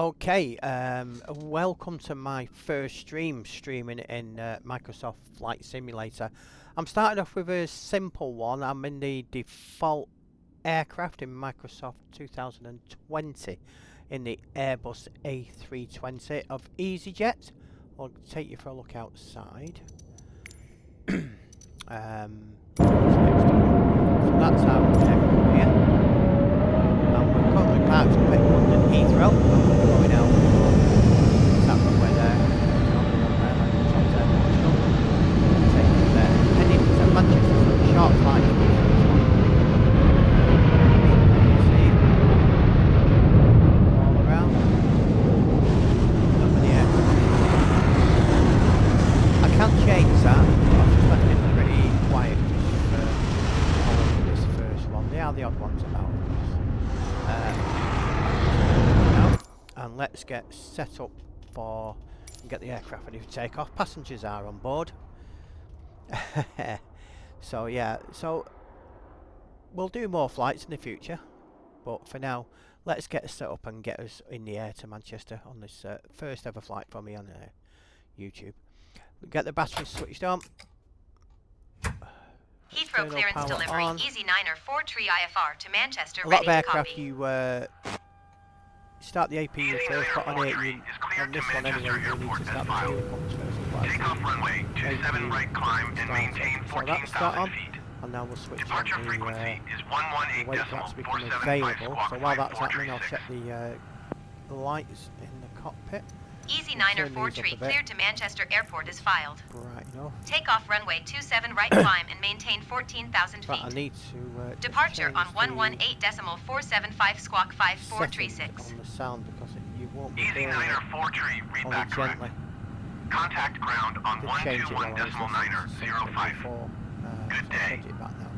Okay, welcome to my first streaming in Microsoft Flight Simulator. I'm starting off with a simple one. I'm in the default aircraft in Microsoft 2020 in the Airbus A320 of EasyJet. I'll take you for a look outside. So that's our aircraft here. And we're currently parked up at London Heathrow. And we're going out that runway there. Heading to Manchester for a short flight. See all around. Not many aircraft. I can change that. I've just left it pretty quiet just for this first one. They are the odd ones about. And let's get set up for and get the aircraft ready for takeoff. Passengers are on board. So yeah, so we'll do more flights in the future, but for now let's get set up and get us in the air to Manchester on this first ever flight for me on YouTube. Get the batteries switched on. Heathrow clearance delivery, Easy 9 or 4 tree IFR to Manchester. A lot of aircraft you start the APU first, but on it you, on this one anyway, you need to start the fuel pumps first. Take off runway 27 right climb and maintain 14,000 feet. And now we'll switch Departure on the frequency is wait for that to become available. So while that's happening, I'll check the lights in the cockpit. Easy 9 or 4 tree cleared to Manchester Airport is filed. Right enough. Take off runway 27 right climb and maintain 14,000 feet. But I need to departure on 118.475 squawk 5436. On the sound because you won't be Easy hearing 9 it or 4 tree, read only back correct. gently. Contact ground on To change it while I was 121.905. before. Good So day. I'll change it back now.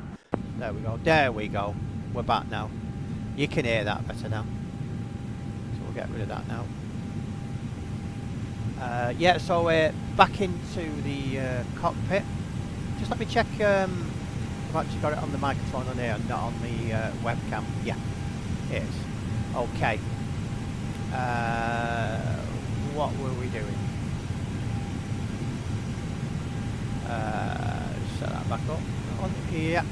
There we go. There we go. We're back now. You can hear that better now. So we'll get rid of that now. Yeah, so we're back into the cockpit. Just let me check. I've actually got it on the microphone on here, not on the webcam. Yeah, it is. Okay. What were we doing? Set that back up. On here.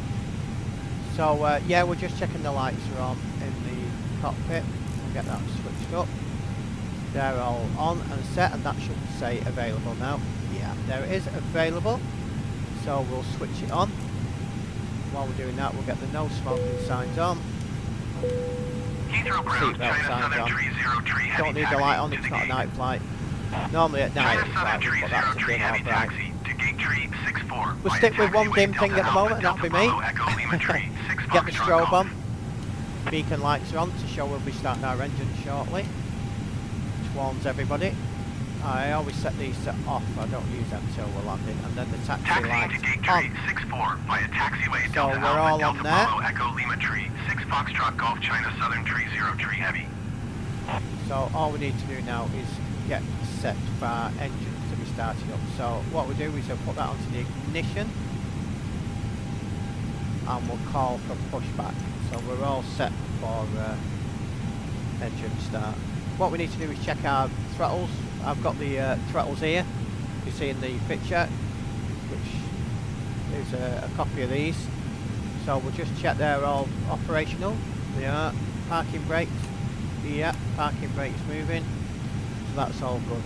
So yeah, we're just checking the lights are on in the cockpit. We'll get that switched up. They're all on and set, and that should say available now. Yeah, there it is, available. So we'll switch it on. While we're doing that, we'll get the no smoking signs on. Heathrow ground, Seatbelt China signs 730 heavy Don't need the light on, it's not a night flight. Normally at night it's like we put that to dim or bright. We'll stick with one dim thing at the moment, and that'll be me. Get the strobe on. Beacon lights are on to show we'll be starting our engine shortly. Warns everybody. I always set these to off. I don't use them until we're landing, and then the taxi lights on. 64 via taxiway So we're all on there. Echo Lima Tree 6 Foxtrot Golf China Southern Tree 0 Tree Heavy. So all we need to do now is get set for our engines to be started up. So what we'll do is we'll put that onto the ignition, and we'll call for pushback. So we're all set for engine start. What we need to do is check our throttles. I've got the throttles here, you see in the picture, which is a copy of these. So we'll just check they're all operational. They are. Parking brakes, yeah, parking brakes moving, so that's all good.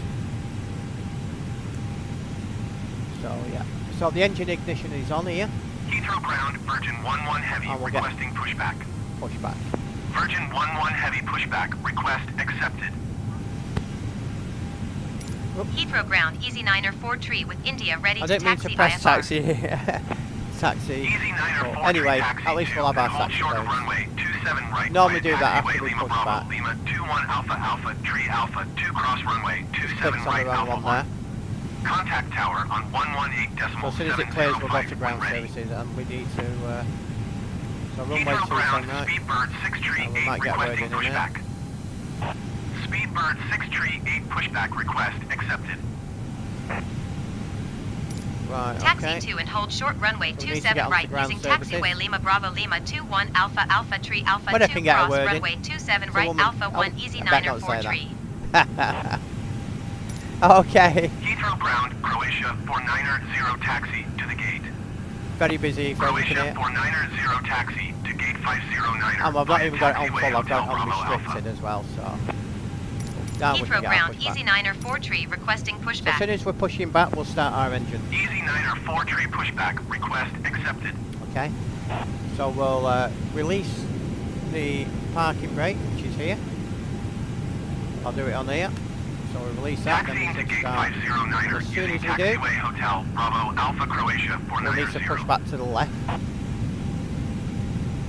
So yeah, so the engine ignition is on here. Heathrow ground, Virgin 11 Heavy requesting pushback. Pushback. Virgin 11 Heavy pushback request accepted. Heathrow ground, Easy 9 or 4 tree with India ready I to didn't mean taxi to press IFR. taxi. Taxi. Easy 9 or 4 Anyway, taxi at least we'll have our taxi short codes. runway 27 right. Normally do that after we Lima push Bravo, back. Lima 21 Alpha Alpha Tree Alpha 2 cross runway 27 Clicks on right the wrong Alpha one 1. there. Contact tower on 118.705. So as soon as it clears, we'll go to ground services, and we need to. So runway 27 right. Speedbird 6 tree We 8 might get a word requesting in there. pushback. Speedbird 6 tree 8 pushback request accepted. Right, Taxi okay. 2 and hold short runway So we need to get 27 onto right ground using services. taxiway Lima Bravo Lima 21 Alpha Alpha Tree Alpha But I 2 can get a cross word in. runway 27 It's a right woman. Alpha 1 Oh, Easy I 9 better or not 4 say that. tree. Okay. Heathrow ground, Croatia 490 taxi to the gate. Very busy for Croatia here. 490 taxi to gate 509. And I've not even got it on full, I've got it on restricted as well, so. Now we can Heathrow get our ground, pushback. Easy 9er 4 tree requesting So as pushback. soon as we're pushing back, we'll start our engine. Easy 9er 4 tree pushback. Request accepted. Okay. So we'll release the parking brake, which is here. I'll do it on here. So we'll release that, then we Taxiing to can gate start. 509 As soon using as we do, taxiway hotel Bravo Alpha Croatia we'll need to 490. push back to the left.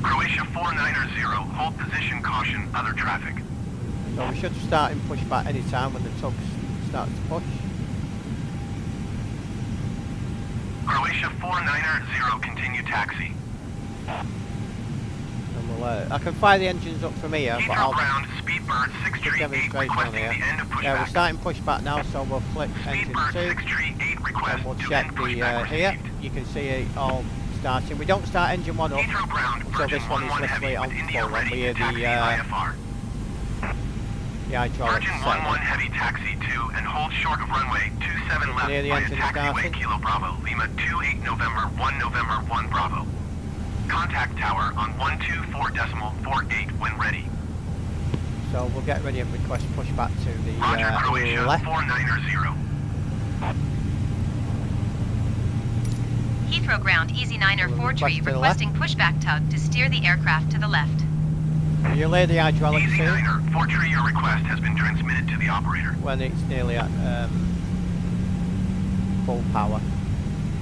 Croatia 490, hold position, caution, other traffic. So we should start in pushback any time when the tugs start to push. Croatia 490, continue taxi. And we'll, I can fire the engines up from here, but Heathrow I'll ground, Speedbird give 638 demonstration on requesting here. the end of Yeah, we're pushback. starting pushback now, so we'll click engine Speedbird 2. 638 request And we'll to check end the pushback here. received. You can see it all starting. We don't start engine 1 up Heathrow ground, until this Virgin one is 11 literally heavy on with India full when ready we hear to taxi the IFR. hydraulics Virgin set 11 heavy taxi 2 and hold short of runway 27 left Near the via engine taxiway starting. Kilo Bravo Lima 28 November 1 November 1 Bravo. Contact tower on 124.48 when ready. So we'll get ready and request pushback to the Roger, Croatia left. 490. Heathrow ground, Easy 9er We'll 4 tree request to the requesting pushback tug to steer the aircraft to the left. You lay the hydraulics Easy in 9er, 4 tree, your request has been transmitted to the operator. when it's nearly at full power.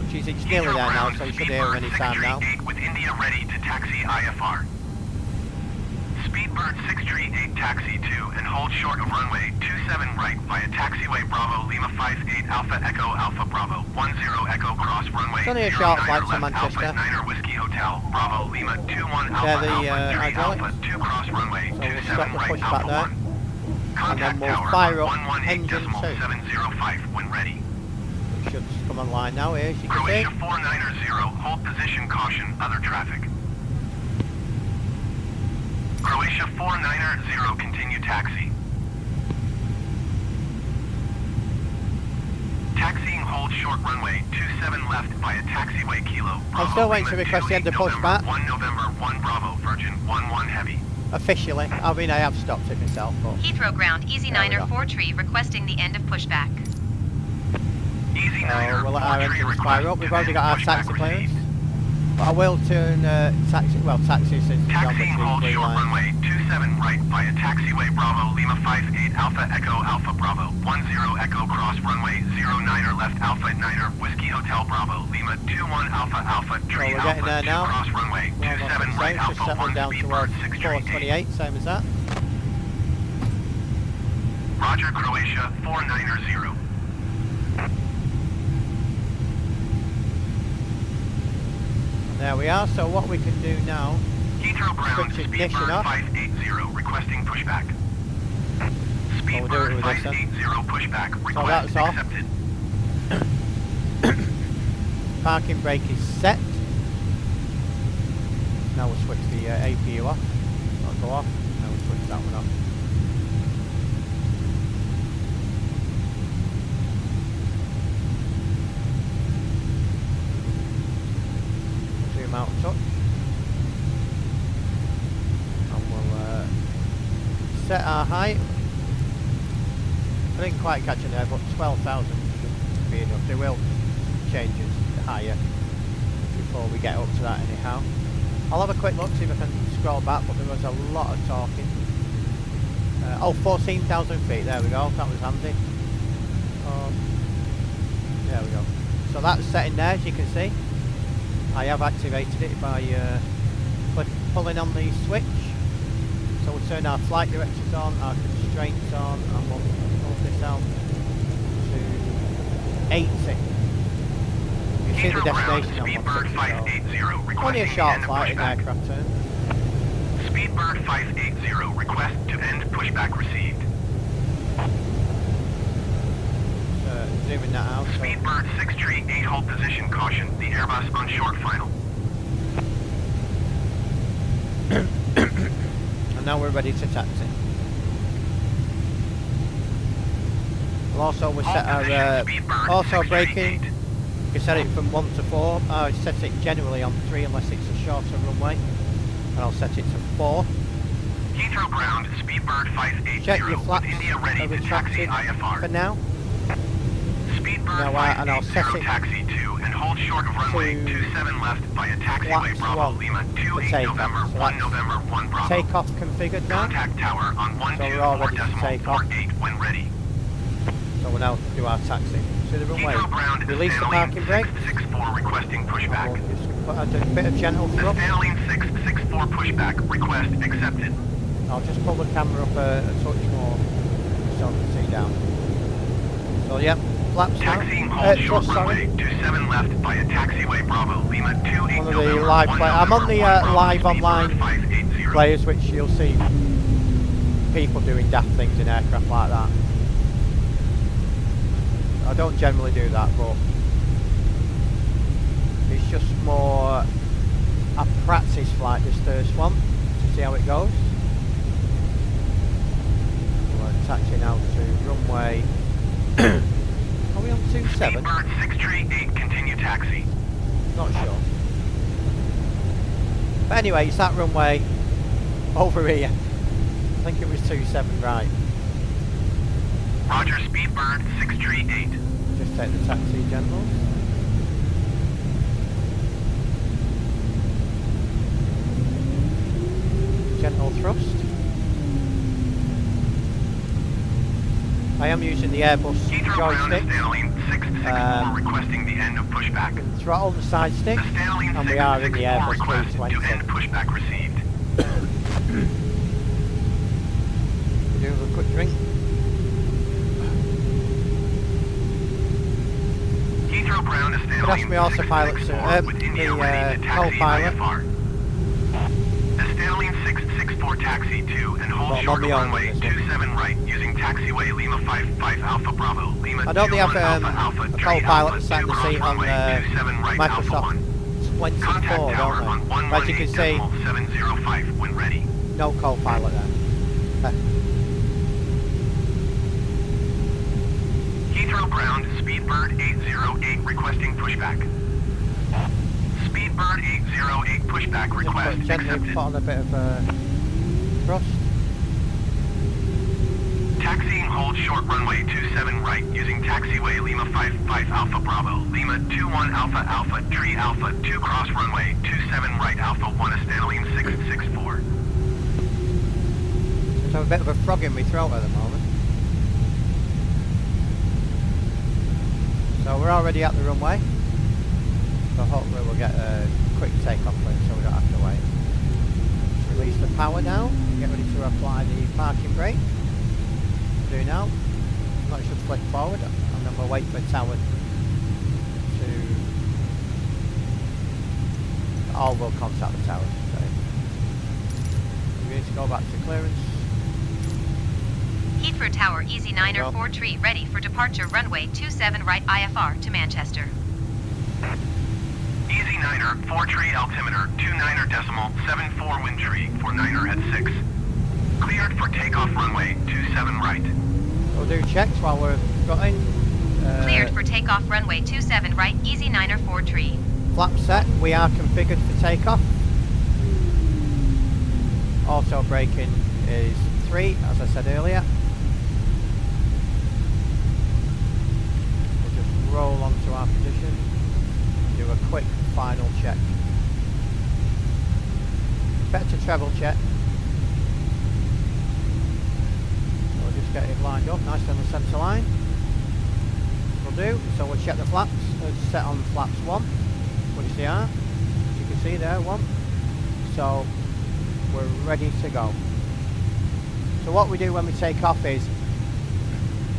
Which is, it's nearly there now, so you should hear it any time now. 638 with India ready to taxi IFR. Speedbird 638 taxi 2 and hold short of runway 27 right via taxiway Bravo Lima 58 Alpha Echo Alpha Bravo 10 Echo cross runway It's only a 09 short flight to left Manchester. Alpha 9er Whiskey Hotel Bravo Lima 21 Alpha They're the, Alpha 3 hydraulics. Alpha 2 cross runway So we'll 27 stop the right pushback Alpha there. 1. Contact we'll tower fire on up engine 118.705 when ready. It should come online now here, as you can Croatia see. 490, hold position, caution, other traffic. Croatia 490, continue taxi. Taxiing hold short runway 27 left via taxiway Kilo. I'm still waiting to Lima request the end of 28 pushback. November 1 November 1 Bravo Virgin 11 heavy. Officially. I mean, I have stopped it myself, but Heathrow ground, Easy There we 9er go. 4 tree requesting the end of pushback. Easy 9er, we'll let our 4 tree engines request fire up. We've to already end got our pushback taxi clearance. received. But I will turn taxi since it's on the Taxiing hold green short line. runway 27 right via taxiway Bravo Lima 58 Alpha Echo Alpha Bravo 10 Echo cross runway 09er left Alpha 9er Whiskey Hotel Bravo Lima 21 Alpha Alpha 3 we're Alpha getting there 2 now. cross runway Well, 27 that's right the same, Alpha just settling 1 down Speedbird towards 638. 428, same as that. Roger, Croatia 490. There we are, so what we can do now, Heathrow ground switch ignition Speedbird off. 580 requesting pushback. We'll do it Speedbird with this then. 580 pushback request that's off. accepted. Parking brake is set. Now we'll switch the APU off. That'll go off. Now we'll switch that one off. Zoom out a touch. And we'll set our height. I didn't quite catch it there, but 12,000 should be enough. They will change it higher before we get up to that anyhow. I'll have a quick look, see if I can scroll back, but there was a lot of talking. 14,000 feet, there we go, that was handy. There we go. So that's set in there, as you can see. I have activated it by pulling on the switch. So we'll turn our flight directors on, our constraints on, and we'll move this out to 80. You see the destination on Speedbird 580 Only a requesting short end flight in pushback. aircraft terms. Speedbird 580 request to end pushback received. Zooming that out. So Speedbird 638 hold position caution. The Airbus on short final. and now we're ready to taxi. We'll also we Hold set our position, Speedbird auto 638. braking. You can set it from 1 to 4. I set it generally on 3 unless it's a shorter runway, and I'll set it to 4. Heathrow ground, Speedbird 580. Check your flaps India ready are to taxi retracted IFR. for now. Speedbird Now, and I'll set 580 it taxi 2 and hold short of runway to 27 left via taxiway flaps Bravo 1 Lima for 28 takeoff. November So 1 that's November 1 Bravo. takeoff configured now. Contact tower on So we're all ready to take off. 124.8 when ready. So we'll now do our taxi to the runway. Heathrow ground, Release the Stanley parking brake. 664 requesting And pushback. we'll just put a bit of gentle The thrust. Stanley 664 pushback request accepted. I'll just pull the camera up a touch more so I can see down. So yep, flaps Taxiing now. hold short Thrust, sorry. runway 27 left via taxiway Bravo Lima 28 One of the November live 1 play. I'm on the November 1 Bravo, live Speedbird online 580. players, which you'll see people doing daft things in aircraft like that. I don't generally do that, but it's just more a practice flight, this first one, to see how it goes. We're taxiing out to runway. Are we on 27? Speedbird 638 continue taxi. Not sure. But anyway, it's that runway over here. I think it was 27, right. Roger, Speedbird 638. Just take the taxi, gentlemen. Gentle thrust. I am using the Airbus Heathrow ground, joystick. Stanley 664 requesting the end of pushback. Throttle the side stick, The Stanley and we are in the 664 Airbus request to 320. end pushback received. Do a quick drink. Heathrow ground to Stanley Could ask me also pilot, sir. 664 with India ready to taxi co-pilot. IFR. The Stanley 664 taxi 2 and hold Well, I'm short on of the own runway with this one. 27 right using taxiway Lima 55 Alpha Bravo. Lima I don't 21 have Alpha Alpha a 3 co-pilot Alpha sat in 2 the cross seat on runway 27 right Alpha Microsoft 1. 24, Contact tower don't on they? As you can see, 118.705 when ready. no co-pilot there. Heathrow ground, Speedbird 808 requesting pushback. Speedbird 808 pushback Just request put gently accepted. put on a bit of thrust. Taxiing hold short runway 27 right using taxiway Lima 55 Alpha Bravo. Lima 21 Alpha Alpha 3 Alpha 2 cross runway 27 right Alpha 1 Stanley 664. Just have a bit of a frog in my throat at the moment. So we're already at the runway. So hopefully we'll get a quick takeoff point so we don't have to wait. Just release the power now. Get ready to apply the parking brake. Do now. That should flick forward, and then we'll wait for tower to. Or we'll contact the tower. So we need to go back to clearance. Heathrow Tower, Easy 9er Go. 4 tree, ready for departure runway 27 right IFR to Manchester. Easy 9er 4 tree altimeter 29er decimal 74 wind tree for 9er at 6. Cleared for takeoff runway 27 right. We'll do checks while we're going. Cleared for takeoff runway 27 right, Easy 9er 4 tree. Flap set, we are configured for takeoff. Auto braking is 3, as I said earlier. We'll just roll onto our position, do a quick final check. Better treble check. So we'll just get it lined up, nice on the centre line. We'll do, so we'll check the flaps. It's set on flaps 1. What do you see are? As you can see there, 1. So we're ready to go. So what we do when we take off is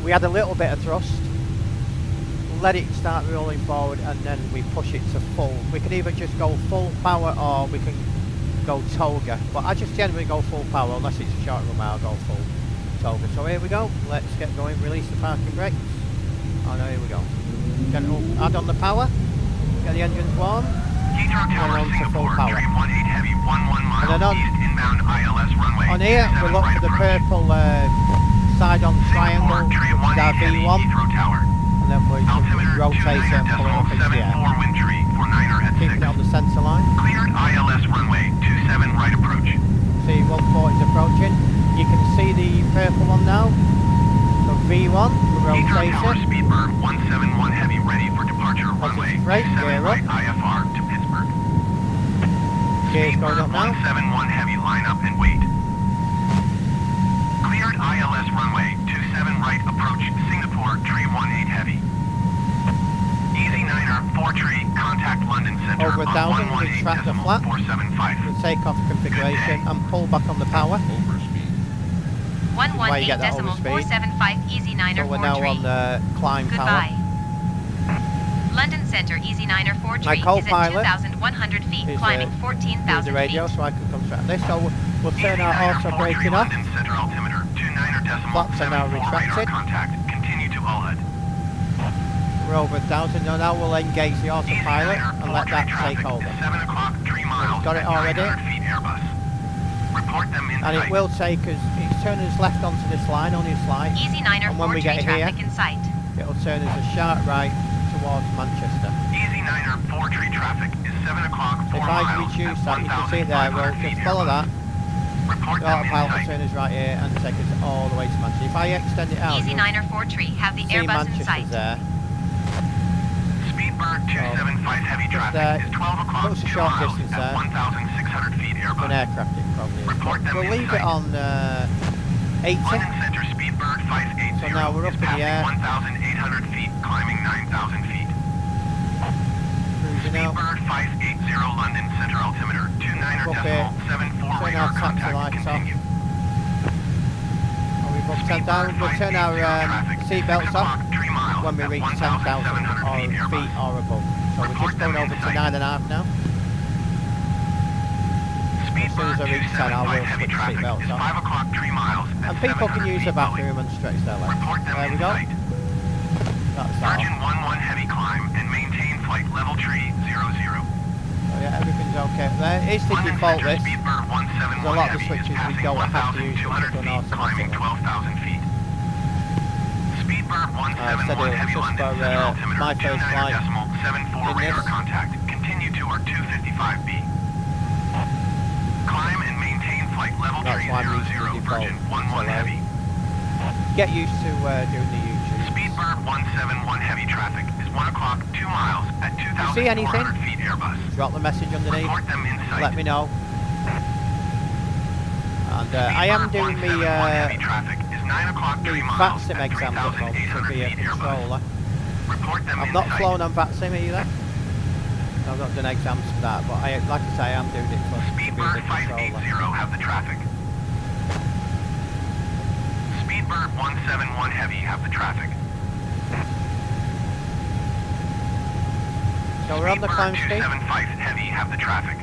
we add a little bit of thrust, let it start rolling forward, and then we push it to full. We can either just go full power or we can go toga, but I just generally go full power unless it's a short runway. I'll go full toga. So here we go, let's get going, release the parking brakes. Oh no, here we go. Gentle, add on the power, get the engines warm. Heathrow Tower, on to full Singapore, power. tree 18 heavy, 11 And then miles east inbound ILS runway. On here, we 27 look right for the approach. purple side on triangle, which is our V1, Heathrow Tower. and then we should rotate it and pull it up into the air. 29.74 wind tree for 9er at 6. Keeping it on the centre line. Cleared ILS runway 27 right approach. See 140 is approaching. You can see the purple one now. So V1, we Heathrow rotate Tower it. Speedbird 171 Heavy ready for departure runway Right, 27 gear right up. IFR to Pittsburgh. Gears going up now. 171 Heavy line up and wait. Cleared ILS runway 27 right approach Singapore tree 18 Heavy. Easy 9er 4 tree contact London Center Over 1,000, on we track the flat. 118.475. The takeoff configuration and pull back on the power. Why you get that overspeed. 118.475 Easy 9er So we're 4 now tree. on the climb power. Goodbye. London Center Easy 9er 4 My tree is co-pilot at 2,100 feet, is, climbing Use 14,000 the radio feet. so I can construct this. So we'll turn Easy our 9er auto 4 tree braking off. London Center altimeter 29.74 Flaps are now radar retracted. contact. Continue to all HUD. We're over 1,000. Now we'll engage the Easy autopilot 9er and 4 let tree that traffic take over. is 7 o'clock 3 miles got it at already. 900 feet Airbus. Report them in And it sight. will take us, it's turning us left onto this line, only a slight. Easy 9er And when 4 we tree get here, traffic in sight. it'll turn us a sharp right towards Manchester. Easy 9er 4 tree traffic is 7 o'clock 4 If I miles reduce at that, you can see there, we'll 1,500 feet just follow Airbus. that. Report The them in autopilot will sight. turn us right here and take us all the way to Manchester. If I extend it out, Easy you'll 9er 4 tree, have the see Airbus in sight. Manchester's there. Speedbird 275 heavy just traffic is 12 o'clock looks a 2 short miles distance at there. 1,600 feet An Airbus. aircraft it probably is. Report them We'll in leave it sight. on 80. London Center Speedbird 580 So now we're up is in the passing air. 1,800 feet, climbing 9,000 feet. Cruising out. Speedbird 580 London Center altimeter 29.74 Turn radar our taxi contact. lights off. Continue. And we've up 10,000. We'll turn our seatbelts off when we reach 10,000 feet or above. So we're just going over to 9.5 now. As soon as I reach 10, I will switch the seatbelts is off. 5 o'clock 3 miles at And people can 700 use the feet belly. bathroom and stretch their legs. Report them There in we go. sight. That's that Virgin off. 11 heavy climb and maintain flight level tree 00. So yeah, everything's okay there. It's the London default Center this. Speedbird 171 There's a lot of heavy switches is we passing don't have to use, 1,200 but we feet, can climbing automatically. 12,000 feet. Speedbird said 171 it was heavy just London for, Center altimeter my first flight 29.74 in radar this. contact. Continue to our 255B. Climb and maintain flight level That's tree why I'm 00 using the default. Virgin 11 So, heavy. Get used to doing the YouTube. Speedbird 171 heavy traffic is 1 o'clock 2 miles at see anything? 2,400 feet Airbus. Drop the message underneath. Report them in sight. Let me know. And I am doing Speedbird 171 heavy the traffic is 9 o'clock 3 miles VATSIM at exams at the moment to 3,800 be a feet Airbus. controller. Report them I've in not sight. flown on VATSIM either. I've not done exams for that, but like I say, I'm doing it for to be the Speedbird controller. 580 have the traffic. Speedbird 171 heavy have the traffic. So we're on the climb speed, 275 heavy have the traffic.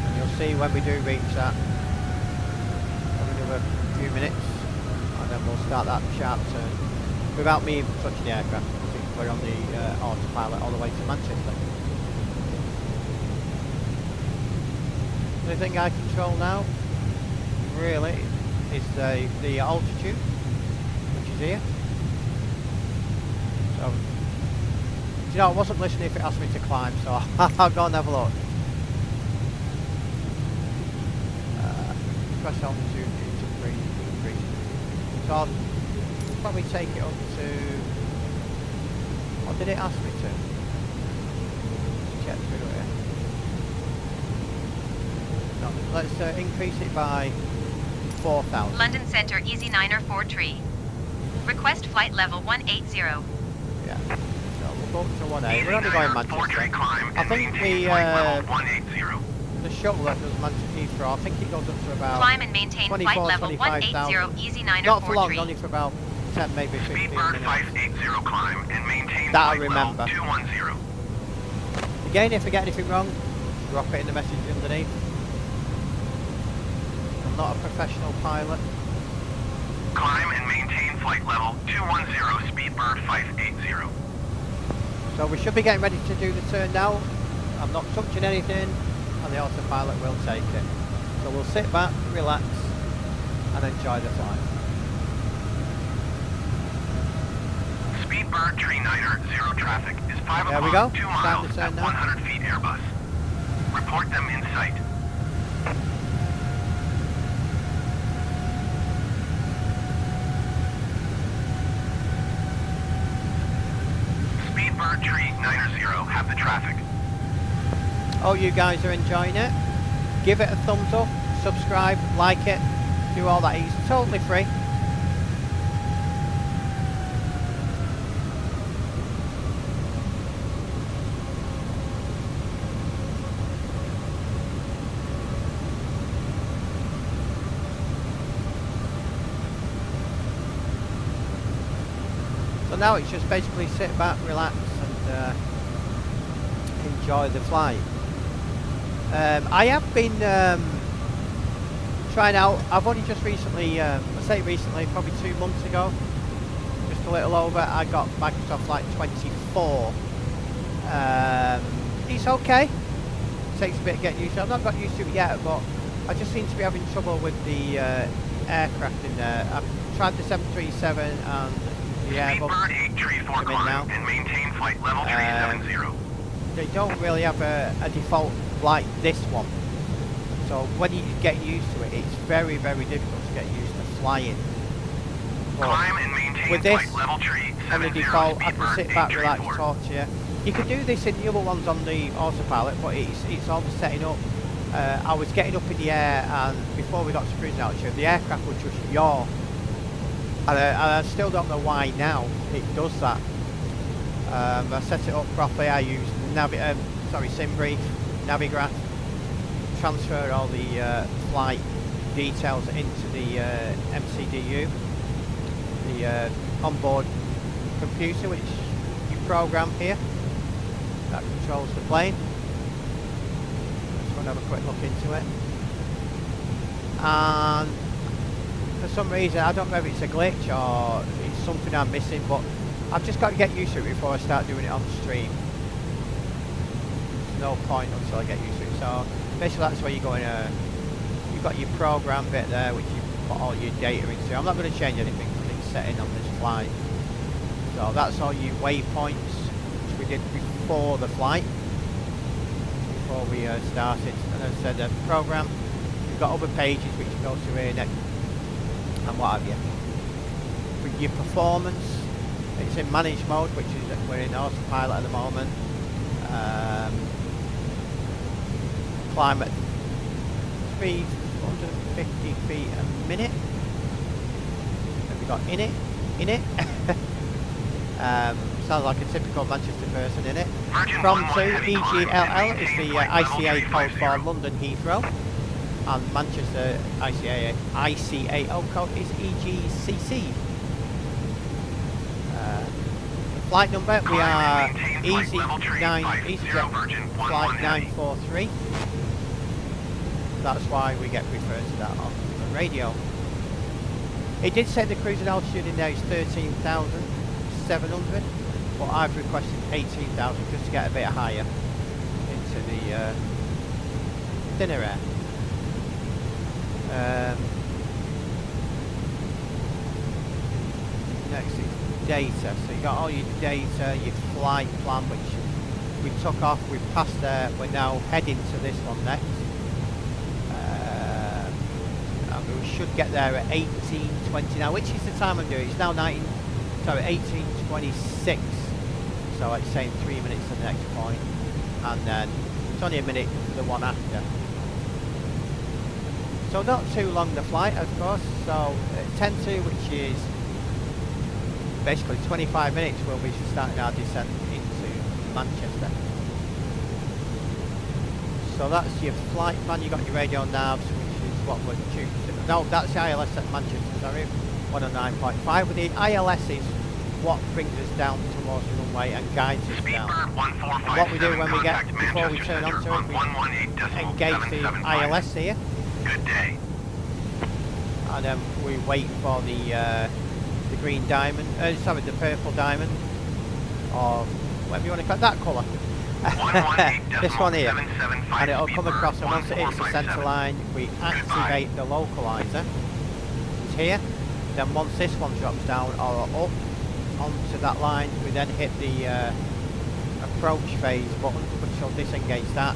and you'll see when we do reach that. We'll give it a few minutes, and then we'll start that sharp turn without me even touching the aircraft. We're on the autopilot all the way to Manchester. The thing I control now, really, is the altitude, which is here. So, you know, I wasn't listening if it asked me to climb, so I'll go and have a look. Press altitude to increase. So I'll probably take it up to. What did it ask me to? Let's check through here. No, let's increase it by 4,000. London Center Easy 9er 4 tree. Request flight level 180. Yeah. So we'll go up to 1A. We're only going Manchester. Climb I and think maintain the flight level 180. the shuttle that does Manchester Heathrow, I think it goes up to about Climb and maintain flight 24, level 180 25,000. Easy 9er Not for 4 long, tree. only for about 10, maybe 15 Speedbird minutes. 580 climb and maintain That I flight remember. level 210. Again, if I get anything wrong, drop it in the message underneath. I'm not a professional pilot. Climb and maintain flight level 210 Speedbird 580. So we should be getting ready to do the turn now. I'm not touching anything, and the autopilot will take it. So we'll sit back, relax, and enjoy the flight. Speedbird Tree Niner, 0 traffic. Is 5 There o'clock, we go. 2 Time miles to turn at now. 100 feet Airbus. Report them in sight. Speedbird Tree Niner 0, have the traffic. Oh, you guys are enjoying it? Give it a thumbs up, subscribe, like it, do all that. It's totally free. So now it's just basically sit back, relax and enjoy the flight. I have been trying out, I've only just recently, I say recently, probably 2 months ago, just a little over, I got Microsoft Flight 24. It's okay, it takes a bit to get used to it. I've not got used to it yet, but I just seem to be having trouble with the aircraft in there. I've tried the 737 and the Airbus. Speedbird 8 Tree 4 climb and maintain flight level 370. They don't really have a default like this one. So when you get used to it, it's very, very difficult to get used to flying. But Climb and maintain with this, flight level tree on the 70, default, I can Speedbird sit 8 back, Tree relax, 4. talk to you. You can do this in the other ones on the autopilot, but it's all the setting up. I was getting up in the air, and before we got to cruising altitude, the aircraft would just yaw. And I still don't know why now it does that. I set it up properly. I used SimBrief, Navigraph, transfer all the flight details into the MCDU, the onboard computer, which you program here, that controls the plane. Just want to have a quick look into it. And for some reason, I don't know if it's a glitch or it's something I'm missing, but I've just got to get used to it before I start doing it on stream. There's no point until I get used to it. So basically that's where you go in, you've got your program bit there, which you put all your data into. I'm not going to change anything because it's set in on this flight. So that's all your waypoints, which we did before the flight, before we started. And as I said, the program, you've got other pages which you go to here next, and what have you. With your performance, it's in managed mode, which is we're in autopilot at the moment. Climb at 350 feet a minute. Have we got in it? Sounds like a typical Manchester person, innit? From to EGLL is the ICA code for London Heathrow, and Manchester ICAO code is EGCC. Flight number, we are EasyJet flight 943. That's why we get referred to that on the radio. It did say the cruising altitude in there is 13,700, but I've requested 18,000 just to get a bit higher into the thinner air. Next is data. So you got all your data, your flight plan, which we took off, we've passed there, we're now heading to this one next. And we should get there at 18:20 now, which is the time I'm doing. It's now 18:26. So it's saying 3 minutes to the next point, and then it's only a minute for the one after. So not too long the flight, of course. So 10-2, which is basically 25 minutes, we'll be starting our descent into Manchester. So that's your flight plan. You got your radio navs, which is what we're choosing. No, that's the ILS at Manchester, sorry, 109.5. But the ILS is what brings us down towards the runway and guides us down. And what we do when we get, before we turn onto it, we engage the ILS here. Good day. And then we wait for the green diamond, sorry, the purple diamond, or whatever you want to call it, that colour. This one here, and it'll come across, and once it hits the centre line, we activate the localizer, here. Then once this one drops down or up onto that line, we then hit the approach phase button, which will disengage that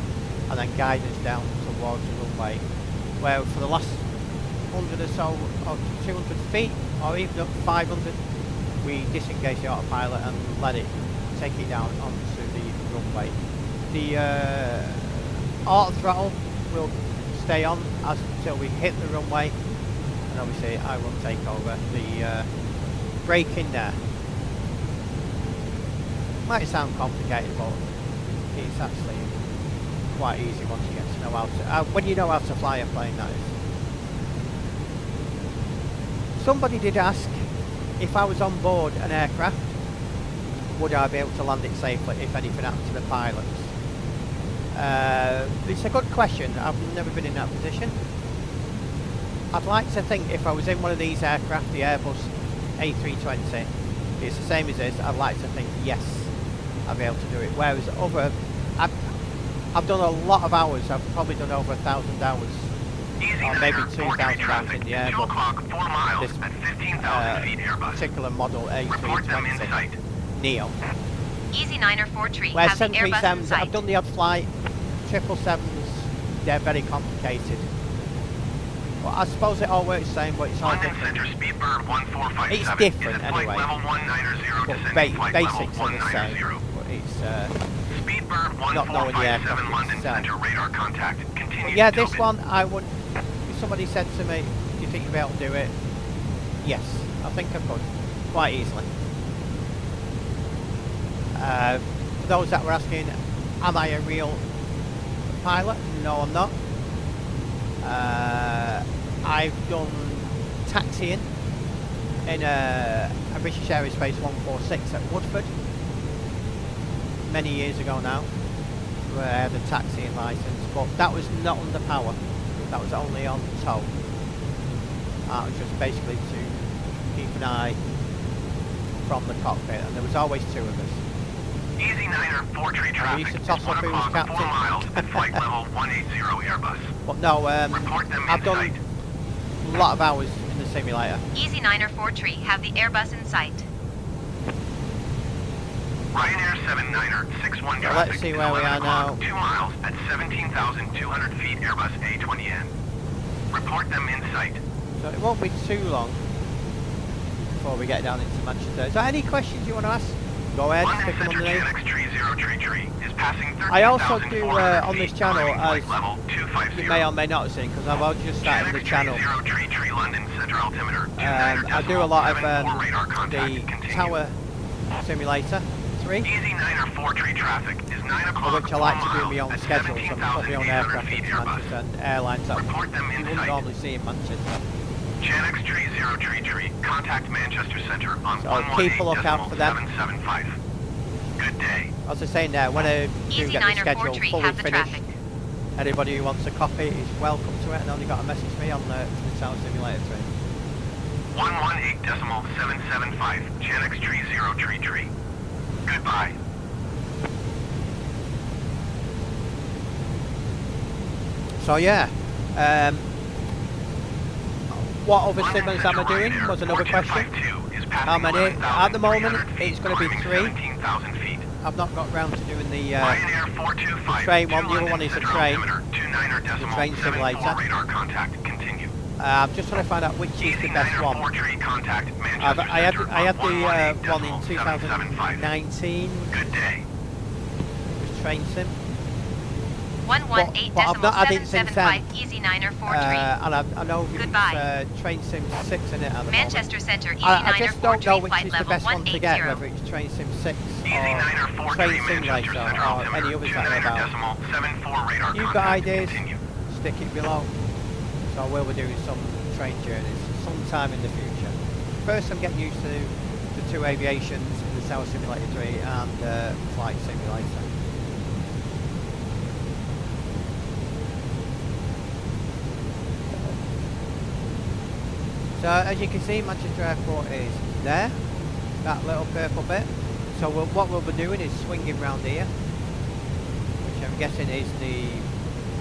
and then guide us down towards the runway. Where for the last 100 or so, or 200 feet, or even up 500, we disengage the autopilot and let it take it down onto the runway. The auto throttle will stay on until we hit the runway, and obviously I will take over. The braking there might sound complicated, but it's actually quite easy once you get to know how to when you know how to fly a plane, that is. Somebody did ask if I was on board an aircraft, would I be able to land it safely if anything happened to the pilots? It's a good question. I've never been in that position. I'd like to think if I was in one of these aircraft, the Airbus A320, it's the same as this, I'd like to think yes, I'd be able to do it. Whereas I've done a lot of hours. I've probably done over 1,000 hours, or maybe 2,000 hours in the Airbus. This particular model A320 Neo. Easy 9er 4 tree. Where Have the Airbus in 737s, sight. I've done the odd flight. 777s, they're very complicated. Well, I suppose it all works the same, but it's all London different. Center Speedbird 1457. It's different flight anyway. level 190, But descending flight level basics are the same. 190. But it's Speedbird not knowing the 1457 aircraft London itself. Center radar contact. Continue. yeah, this one I would. If somebody said to me, "Do you think you'll be able to do it?" Yes, I think I could, quite easily. For those that were asking, am I a real pilot? No, I'm not. I've done taxiing in a British Aerospace 146 at Woodford many years ago now, where I had a taxiing licence, but that was not under power, that was only on tow. It was just basically to keep an eye from the cockpit, and there was always two of us. Easy 9er 4 tree traffic. used to toss It's up 1 who was o'clock, 4 captain. miles at flight level 180 Airbus. But no, Report them I've in done sight. a lot of hours in the simulator. Easy 9er 4 tree. Have the Airbus in sight. Ryanair 79er 61 So traffic. let's see where we are now. 2 miles at 17,200 feet Airbus A20N. Report them in sight. So it won't be too long before we get down into Manchester. Is there any questions you want to ask? Go ahead, London stick them Center underneath. GNX 3033 is passing 13,400 I also do on this feet, channel, climbing flight as level 250. you may or may not have seen, because I've just started the GNX channel. 3033 London Center altimeter. I do a lot of 29.74 radar contact. the Continue. Tower Simulator 3, Easy 9er 4 tree traffic is 9 o'clock. which I like to do 4 my own miles schedule, at so I put my own 17,800 aircraft feet into Airbus. Manchester and airlines that Report them you in wouldn't sight. normally see in Manchester. GenX 3033, contact Manchester Center on So keep a lookout for them. 118.775. Good day. As I was saying there, when I do Easy get the 9er 4 schedule tree. fully Have the finished, traffic. anybody who wants a copy is welcome to it, and only got to message me on the Tower Simulator 3. 118.775, GenX 3033. Goodbye. So yeah, what other simulators am I doing was another question. How many? At the moment, it's going to be 3. I've not got round to doing the train one. The other one is a train. The train simulator. I'm just trying to find out which is the best one. I had the one in 2019. Good day. It was Train Sim. But I've not had it since then. 118.775. Easy 9er 4 tree. And I know Goodbye. it's Train Sim 6 in it at the moment. Manchester Center. Easy I 9er just 4 don't know tree. which Flight is the level best one to get, 180. whether it's Train Sim 6 Easy 9er 4 or Train Manchester Simulator Center or any altimeter, others that are about. 29.74 radar You've got contact. ideas, Continue. stick it below. So we'll be doing some train journeys sometime in the future. First I'm getting used to the two aviations, the Tower Simulator 3 and Flight Simulator. So as you can see, Manchester Airport is there, that little purple bit. So what we'll be doing is swinging round here, which I'm guessing is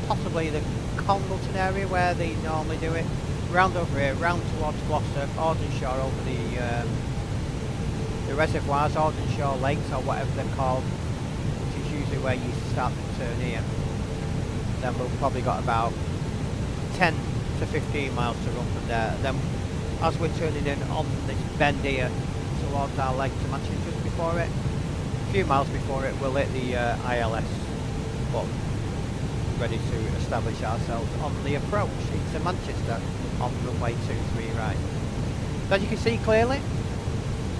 possibly the Congleton area where they normally do it. round over here, round towards Gloucester, Ardenshire over the reservoirs, Ardenshire Lakes or whatever they're called, which is usually where you start to turn here. Then we've probably got about 10 to 15 miles to run from there. Then as we're turning in on this bend here towards our leg to Manchester, just before it, a few miles before it, we'll hit the ILS, but ready to establish ourselves on the approach into Manchester on runway 23 right. So as you can see clearly,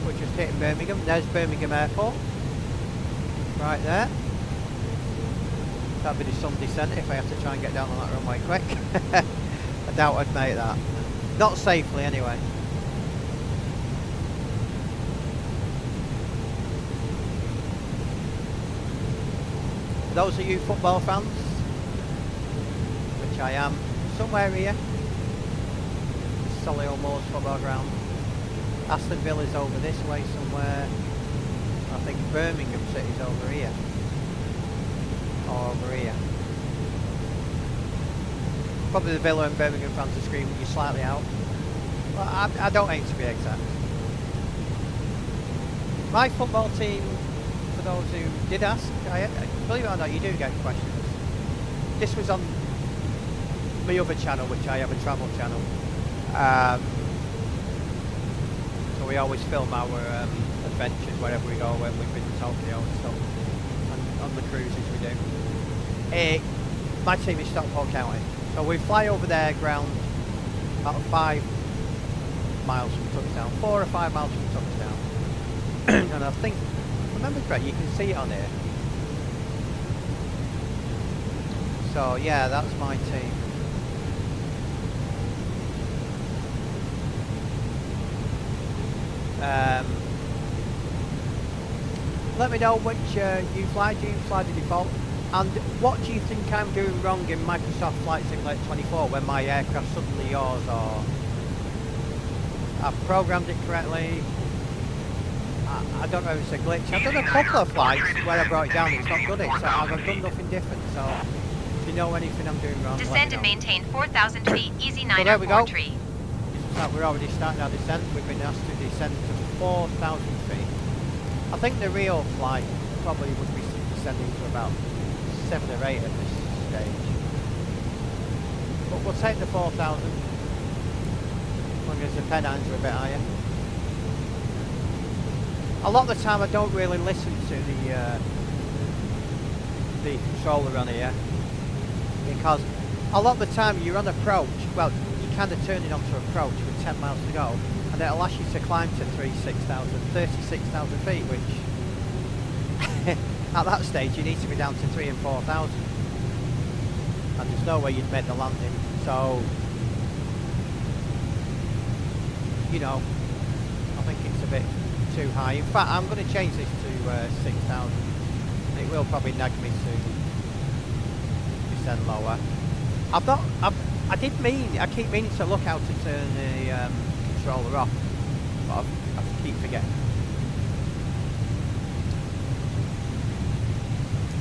we're just hitting Birmingham. There's Birmingham Airport, right there. That'll be the sun descent if I have to try and get down on that runway quick. I doubt I'd make that. Not safely anyway. Those of you football fans, which I am, somewhere here, Solihull Moors football ground. Aston Villa's over this way somewhere. I think Birmingham City's over here. Or over here. Probably the Villa and Birmingham fans are screaming you slightly out. Well, I don't aim to be exact. My football team, for those who did ask, believe it or not, you do get questions. This was on my other channel, which I have a travel channel. So we always film our adventures wherever we go, when we've been to Tokyo and stuff, and on the cruises we do. My team is Stockport County, so we fly over their ground about 5 miles from touchdown, 4 or 5 miles from touchdown. And I think, if I remember correctly, you can see it on here. So yeah, that's my team. Let me know which you fly. Do you fly the default? And what do you think I'm doing wrong in Microsoft Flight Simulator 24 when my aircraft's suddenly yours, or I've programmed it correctly? I don't know if it's a glitch. I've done a couple of flights where I brought it down, it's not good, so I've done nothing different. So if you know anything I'm doing wrong, Descend and maintain 4,000 feet, easy 9 so there we go. tree. We're already starting our descent. We've been asked to descend to 4,000 feet. I think the real flight probably would be descending to about 7 or 8 at this stage. But we'll take the 4,000. As long as the Pennines are a bit higher. A lot of the time I don't really listen to the controller on here, because a lot of the time you're on approach, well, you're kind of turning onto approach with 10 miles to go, and it'll ask you to climb to 36,000 feet, which at that stage you need to be down to 3,000 and 4,000, and there's no way you'd make the landing. So, you know, I think it's a bit too high. In fact, I'm going to change this to 6,000. It will probably nag me to descend lower. I keep meaning to look out to turn the controller off, but I keep forgetting.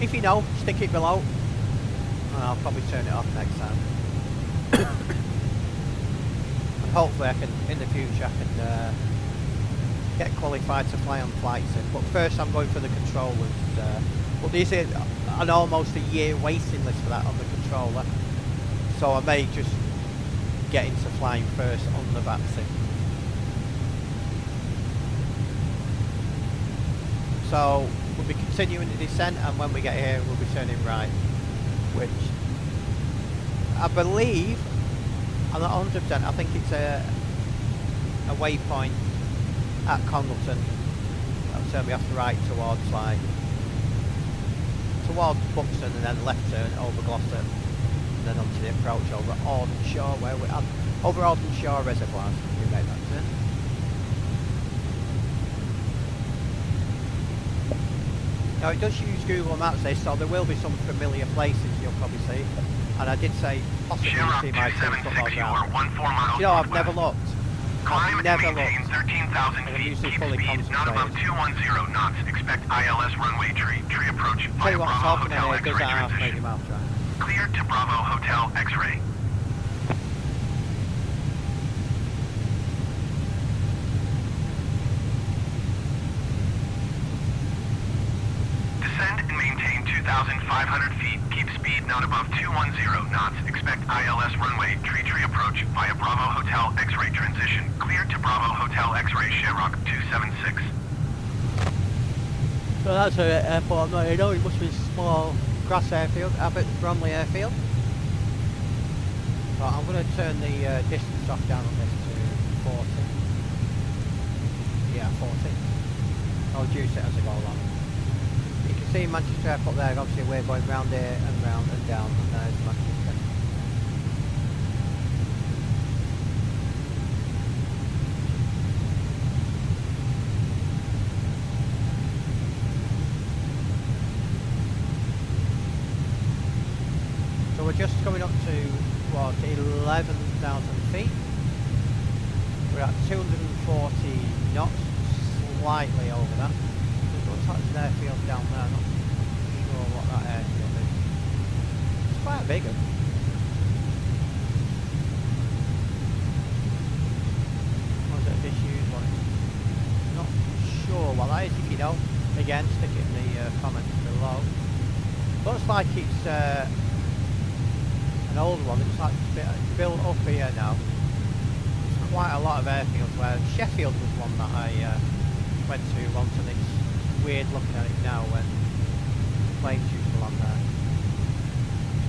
If you know, stick it below, and I'll probably turn it off next time. And hopefully I can, in the future, I can get qualified to fly on flight sim. But first I'm going for the controllers. Well, this is an almost a year waiting list for that on the controller. So I may just get into flying first on the vaccine. So we'll be continuing the descent, and when we get here we'll be turning right, which I believe, I'm not 100%, I think it's a waypoint at Congleton. That'll turn me off the right towards Buxton, and then left turn over Gloucester, and then onto the approach over Ardenshire, where we're at, over Ardenshire reservoirs. We made that turn. Now it does use Google Maps this, so there will be some familiar places you'll probably see. And I did say possibly see my team football ground. You know, I've never looked. Climb Never and maintain looked. 13,000 I'm feet. usually Keep fully speed not above concentrated. 210 knots. Expect ILS runway tree. Tree approach. Tell Via you what, I'm Bravo talking Hotel about here, does X-ray that half make transition. him out right? Cleared to Bravo Hotel X-ray. 4,500 feet. Keep speed not above 210 knots. Expect ILS runway, tree approach via Bravo Hotel X-ray transition. Cleared to Bravo Hotel X-ray Shamrock 276. So that's an airport I'm not here. It must be a small grass airfield, Abbott Bromley Airfield. But I'm going to turn the distance off down on this to 40. Yeah, 40. I'll reduce it as I go along. You can see Manchester Airport there, obviously we're going round here and round and down, and there's Manchester. So we're just coming up to, what, 11,000 feet. We're at 240 knots, slightly over that. It looks like there's an airfield down there, I'm not sure what that airfield is. It's quite big. Was it a disused one? Not sure what that is. If you know, again, stick it in the comments below. Looks like it's an old one. It's like it's built up here now. There's quite a lot of airfields where Sheffield was one that I went to once, and it's weird looking at it now when planes used to land there.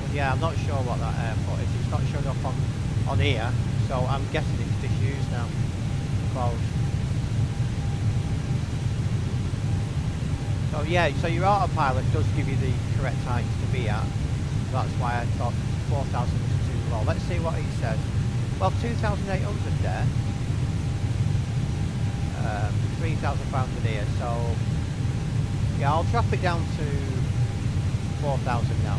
But yeah, I'm not sure what that airport is. It's not showing up on here, so I'm guessing it's disused now. Closed. So yeah, so your autopilot does give you the correct height to be at. That's why I thought 4,000 was too low. Let's see what he says. Well, 2,800 there. 3,500 here. So yeah, I'll drop it down to 4,000 now.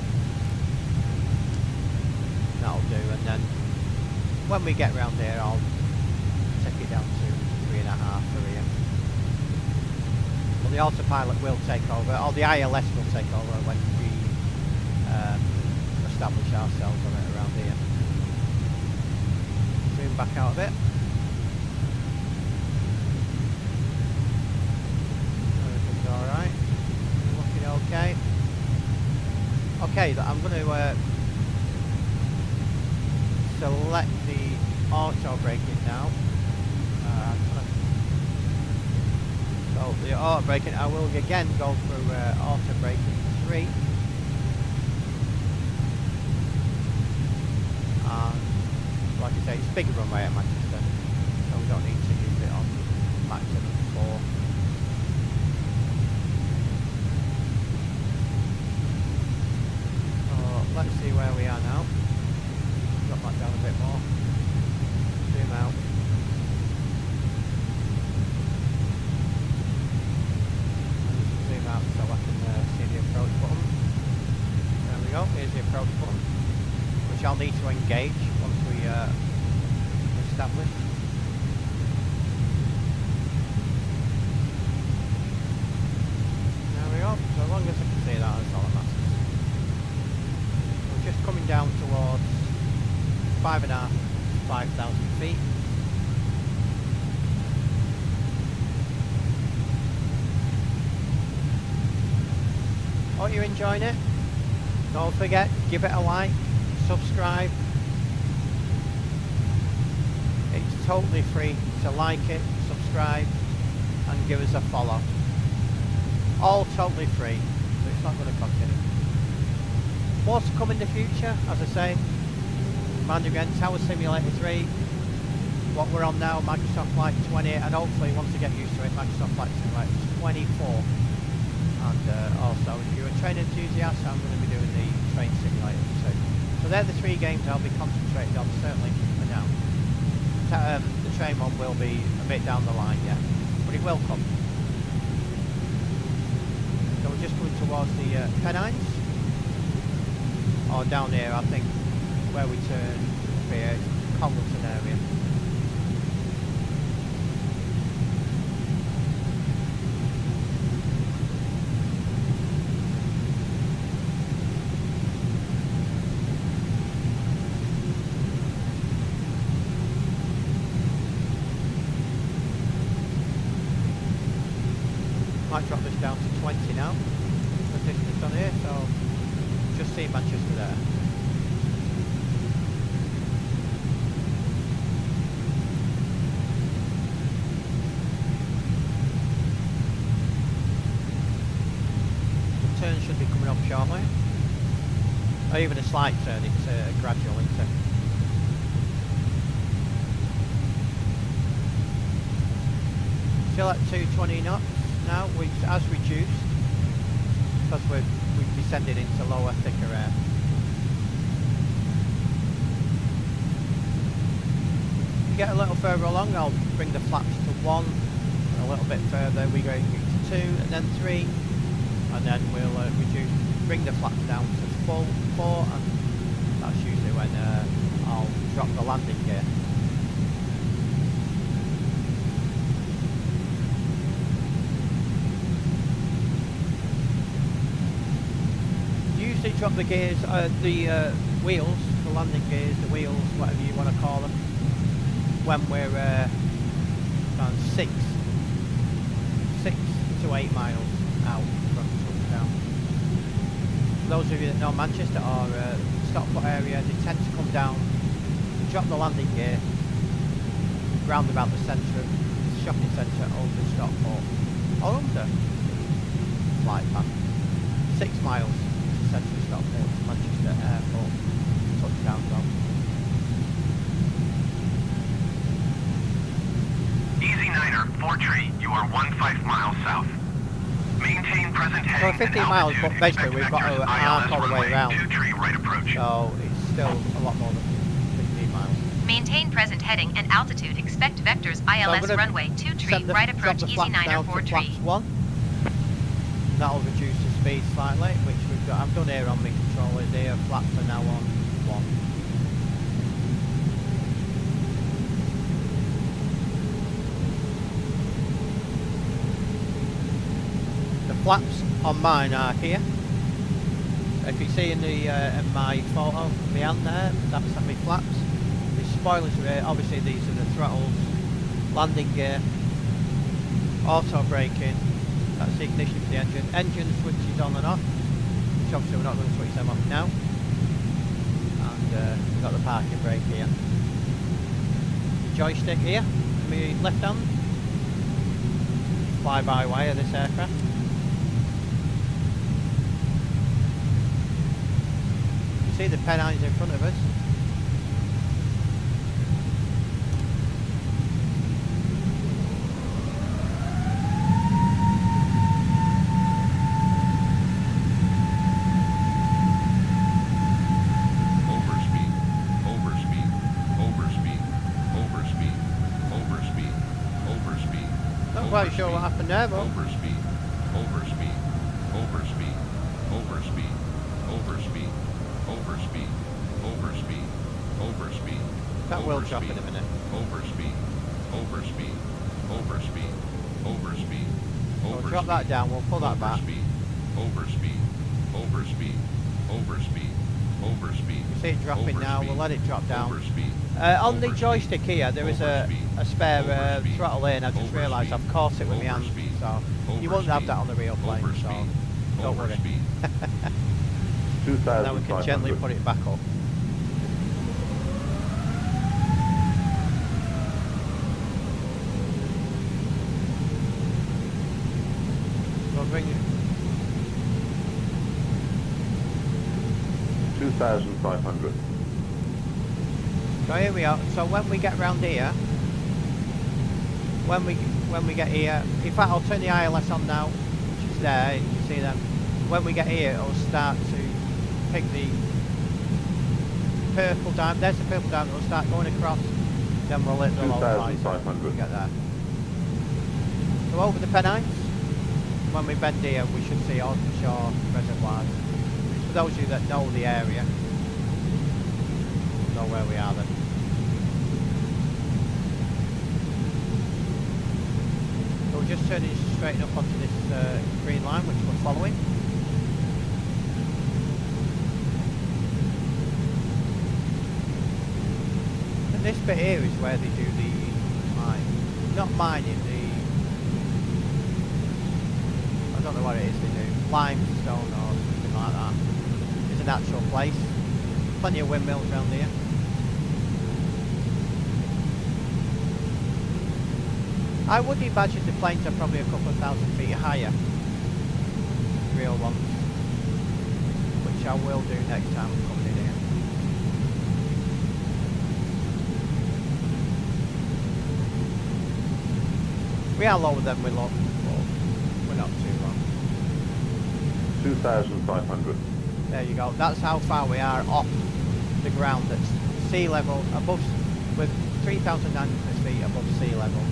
That'll do. And then when we get round here, I'll take it down to 3.5 for here. But the autopilot will take over, or the ILS will take over when we establish ourselves on it around here. Zoom back out a bit. Everything's alright. Looking okay. Okay, I'm going to select the auto braking now. So the auto braking, I will again go through auto braking 3. Like I say, it's a bigger runway at Manchester, so we don't need to use it on maximum 4. So let's see where we are now. Drop that down a bit more. Zoom out. Zoom out so I can see the approach button. There we go, here's the approach button, which I'll need to engage once we establish. There we go, so as long as I can see that, that's all that matters. We're just coming down towards 5,000 feet. Hope you're enjoying it. Don't forget, give it a like, subscribe. It's totally free to like it, subscribe, and give us a follow. All totally free, so it's not going to cost anything. What's to come in the future? As I say, Command again, Tower Simulator 3. What we're on now, Microsoft Flight 20, and hopefully once I get used to it, Microsoft Flight Simulator 24. And also, if you're a train enthusiast, I'm going to be doing the train simulator too. So they're the 3 games I'll be concentrating on, certainly for now. The train one will be a bit down the line, yeah, but it will come. So we're just coming towards the Pennines, or down here, I think, where we turn up here, Congleton area. Might drop this down to 20 now. distance on here, so just see Manchester there. The turn should be coming up shortly. Or even a slight turn, it's gradual, isn't it? Still at 220 knots now, which has reduced because we've descended into lower, thicker air. You get a little further along, I'll bring the flaps to 1, and a little bit further we're going to 2 and then 3, and then we'll bring the flaps down to full 4, and that's usually when I'll drop the landing gear. Usually drop the gears, the wheels, the landing gears, the wheels, whatever you want to call them, when we're around 6 to 8 miles out from touchdown. For those of you that know Manchester or Stockport area, they tend to come down, drop the landing gear round about the centre of the shopping centre over Stockport, or under flight path, 6 miles to centre of Stockport, Manchester Airport, touchdown zone. Easy Niner, 4 tree, you are 15 miles south. Maintain present heading. So 15 miles, but basically we've got to arc all the way around. 2 tree, right approach. So it's still a lot more than 15 miles. Maintain present heading and altitude. Expect vectors ILS runway 2 tree, right approach, easy 9 or 4 tree. 1. That'll reduce the speed slightly, which we've got. I've done here on my controllers here. Flaps are now on 1. The flaps on mine are here. If you see in the in my photo behind there, that's my flaps. The spoilers are here. Obviously these are the throttles, landing gear, auto braking. That's the ignition for the engine. Engine switches on and off, which obviously we're not going to switch them off now. And we've got the parking brake here. Joystick here, my left hand. Fly-by-wire this aircraft. You see the Pennines in front of us. Not quite sure what happened there, but overspeed, overspeed, overspeed, overspeed, overspeed, overspeed, overspeed, overspeed. that will drop in a minute. Overspeed, overspeed, overspeed, overspeed. We'll drop that down, we'll pull that back. Overspeed, overspeed, overspeed, overspeed. You see it dropping now, we'll let it drop down. Overspeed. On the joystick here, there is a spare throttle in. I just realised I've caught it with my hand, so you won't have that on the real plane, so don't worry. Now we can gently put it back up. We'll bring it. 2,500. So here we are. So when we get round here, when we get here, in fact I'll turn the ILS on now, which is there. You can see them. When we get here, it'll start to pick the purple diamond. There's the purple diamond. It'll start going across. Then we'll hit the low lights. 2,500. Get that. So over the Pennines. When we bend here, we should see onshore reservoirs. For those of you that know the area, know where we are then. So we're just turning straight up onto this green line which we're following. And this bit here is where they do the not mining, don't know what it is they do. Limestone or something like that. It's an actual place. Plenty of windmills around here. I would imagine the planes are probably a couple of thousand feet higher. Real ones. Which I will do next time I'm coming in here. We are lower than we look, but we're not too low. 2,500. There you go. That's how far we are off the ground. That's sea level above, with 3,900 feet above sea level.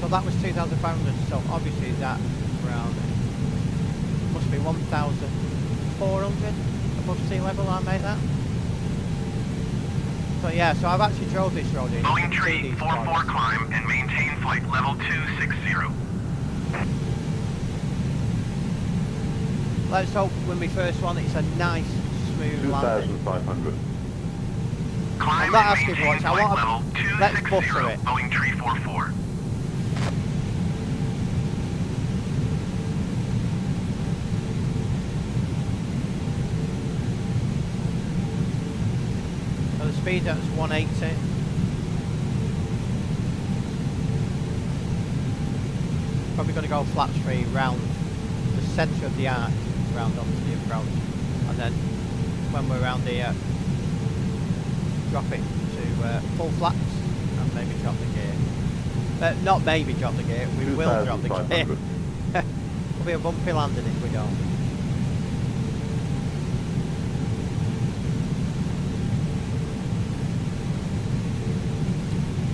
So that was 2,500. So obviously that ground must be 1,400 above sea level. I made that. So yeah, so I've actually drove this road in. Boeing tree 44 climb and maintain flight level 260. Let's hope when we first one it's a nice smooth landing. 2,500. Climb I'm not and asking for maintain it, I flight want level to, let's 260, butter it. Boeing tree 44. So the speed that's 180. Probably going to go flat straight round the centre of the arc, round onto the approach, and then when we're around here, drop it to full flaps and maybe drop the gear. Not maybe drop the gear, we will drop the gear. 2,500. It'll be a bumpy landing if we don't.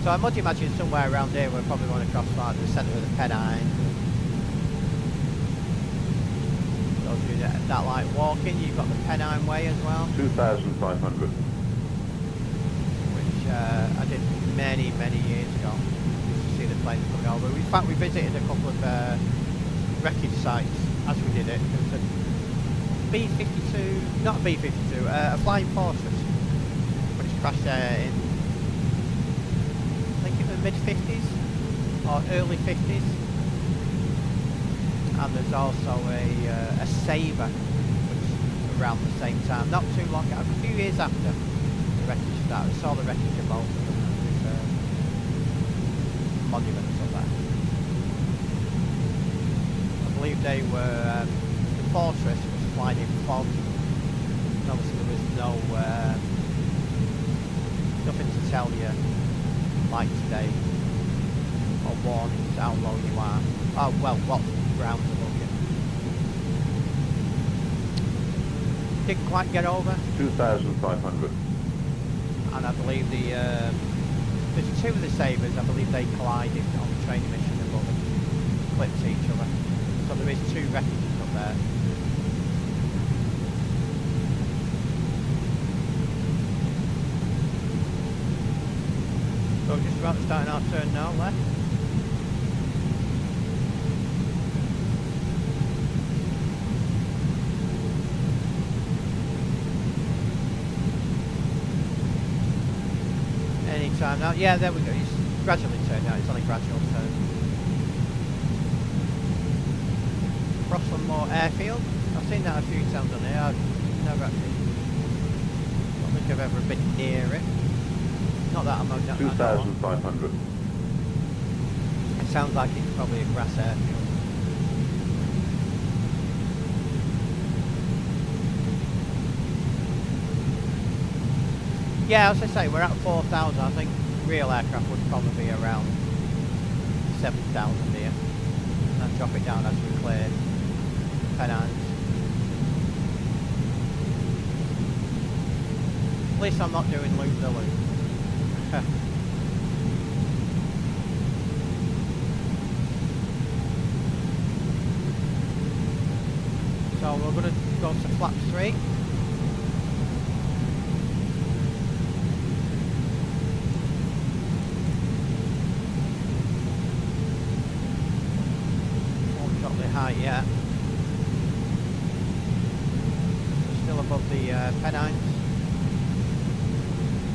So I must imagine somewhere around here we're probably going to cross like the centre of the Pennine. Go through that like walking, you've got the Pennine Way as well, 2,500. which I did many years ago. Used to see the planes coming over. In fact, we visited a couple of wreckage sites as we did it. There was a B-52, not a B-52, a Flying Fortress, which crashed there in mid-50s or early 50s, and there's also a Sabre which was around the same time, not too long, a few years after the wreckage started. I saw the wreckage of both of them. There's monuments up there. I believe they were, the Fortress was flying in fog, and obviously there was no nothing to tell you like today, or warnings how low you are. Oh well, what ground's above you. Didn't quite get over. 2,500. And I believe there's two of the Sabres. I believe they collided on the training mission above and clipped each other. So there is two wreckages up there. So just about starting our turn now, left. Any time now. Yeah, there we go. It's gradually turned out. It's only gradual turn. Crosslandmore Airfield. I've seen that a few times on here. I've never actually, I don't think I've ever been near it. Not that I'm not 2,500. It sounds like it's probably a grass airfield. Yeah, as I say, we're at 4,000. I think real aircraft would probably be around 7,000 here. And then drop it down as we clear Pennines. At least I'm not doing loop-the-loop. So we're going to go to flap 3. Won't drop the height yet. We're still above the Pennines.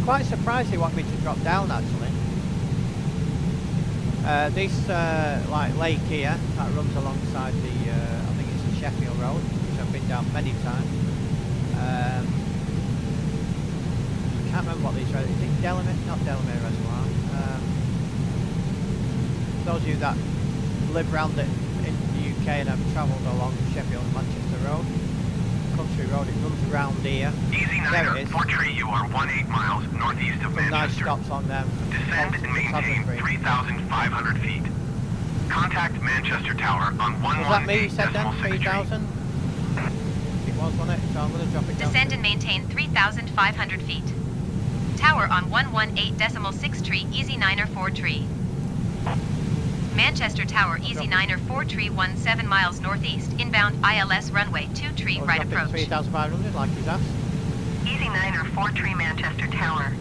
Quite surprised they want me to drop down actually. This like lake here that runs alongside the, I think it's the Sheffield Road, which I've been down many times. I can't remember what these are. Is it Delamere? Not Delamere Reservoir. Those of you that live around it in the UK and have travelled along Sheffield and Manchester Road, country road, it runs around here. Easy There Niner, it is. Fort Tree, you are 18 miles northeast of Some nice Manchester. stops on them. Descend and maintain 3,500 feet. Contact Manchester Tower on Was that me you said then? 118.6 3,000? It was, wasn't it? So I'm going to drop it down. Descend and maintain 3,500 feet. Tower on 118.6 tree, Easy Niner 4 tree. Manchester Tower, Easy Niner 4 tree, 17 miles northeast, inbound ILS runway 2 tree, right approach. 3,500 like he's asked. Easy Niner 4 tree Manchester Tower.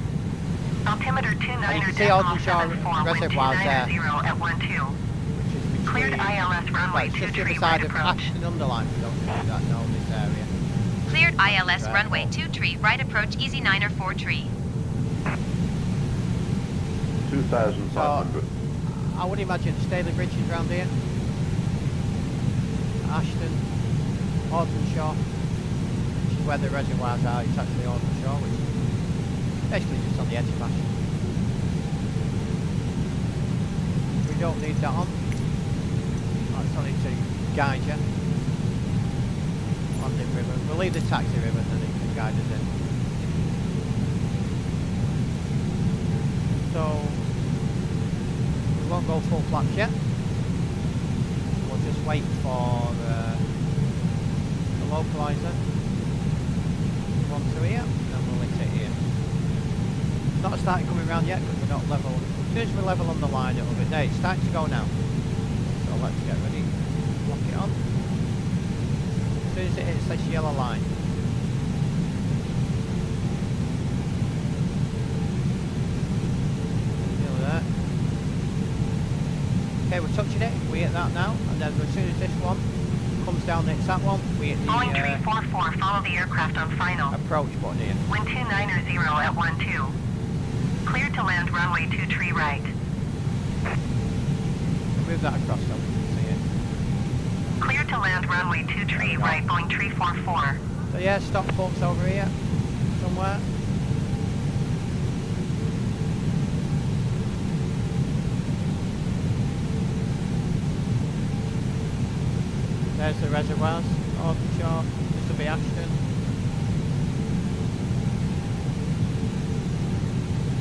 Altimeter And you can see Aldershire 29.74 wind Reservoirs there, 290 at 12. which is between, Cleared ILS runway well, it's 2 just the other tree, side right of approach. Ashton Underline, for those of you that know this area. Cleared ILS runway 2 tree, right approach, Easy Niner 4 tree. 2,500. I would imagine Staley Bridge is around here. Ashton, Aldershire, which is where the reservoirs are. It's actually Aldershire, which is basically just on the edge of Ashton. We don't need that on. That's only to guide you. London River. We'll leave the taxi river and then it can guide us in. So, we won't go full flaps yet. We'll just wait for the localizer. One to here, and then we'll hit it here. Not started coming round yet because we're not level. As soon as we're level on the line, it'll be there. It's starting to go now. So let's get ready. Lock it on. As soon as it hits this yellow line. Nearly there. Okay, we're touching it. We hit that now, and then as soon as this one comes down, it's that one. We hit Boeing the 344, follow the aircraft on final. approach button here. Wind 290 at 12. Cleared to land runway 2 tree right. Move that across so we can see it. Cleared to land runway 2 tree right, Boeing 344. So yeah, stop folks over here somewhere. There's the reservoirs, Aldershire, this will be Ashton.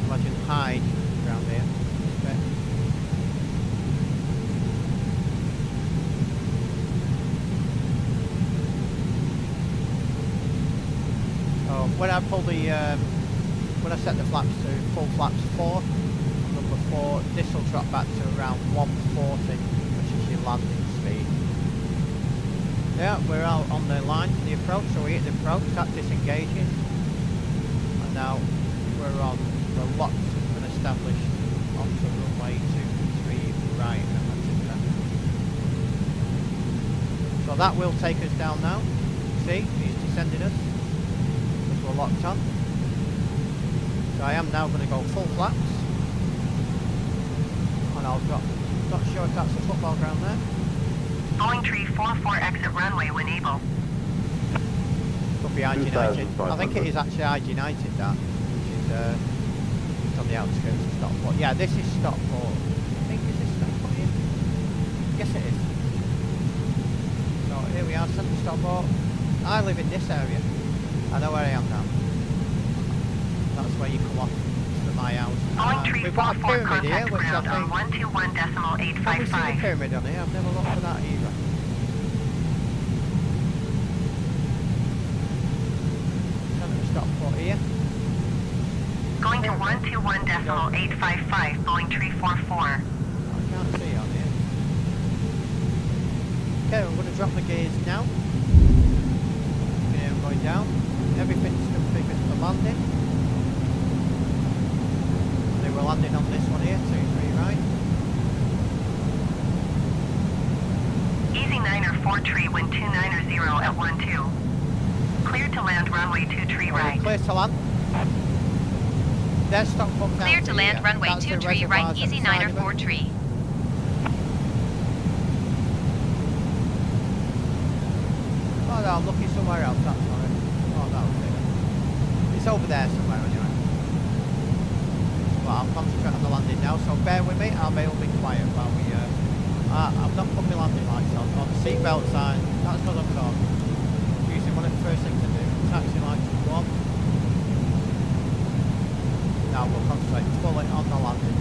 Imagine Hyde around here. This bit. Oh, when I pull the, when I set the flaps to full flaps 4, on number 4, this will drop back to around 140, which is your landing speed. Yeah, we're out on the line for the approach, so we hit the approach, that disengages. And now we're on, we're locked and established onto runway 23 right. So that will take us down now. See, he's descended us. Because we're locked on. So I am now going to go full flaps. And I'll drop, not sure if that's a football ground there. Boeing 344, exit runway when able. Could be IG-90. I think it is actually IG-90 that, which is just on the outskirts of Stockport. Yeah, this is Stockport. I think is this Stockport here? Yes it is. So here we are, centre Stockport. I live in this area. I know where I am now. That's where you come off to my house. Boeing We've got a 344, pyramid here, contact which I ground on think... Have we seen a 121.855. pyramid on here? I've never looked for that either. Stockport here. Going to 121.855, Boeing 344. I can't see on here. Okay, we're going to drop the gears now. Okay, I'm going down. Everything's configured for landing. And we're landing on this one here, 23 right. Easy Niner 4 tree, wind 290 at 12. Cleared to land runway 2 tree right. Clear to land. There's Stockport down Clear to land here. runway That's 2 the tree right, reservoirs Easy at the side Niner of it. 4 tree. I'm looking somewhere else, that's sorry. Oh, that'll do it. It's over there somewhere anyway. But I'll concentrate on the landing now, so bear with me, I'll be able to be quiet while we... I've not put my landing lights on, or the seatbelt sign, that's because I'm talking. Usually one of the first things I do, taxi lights go on. Now we'll concentrate fully on the landing.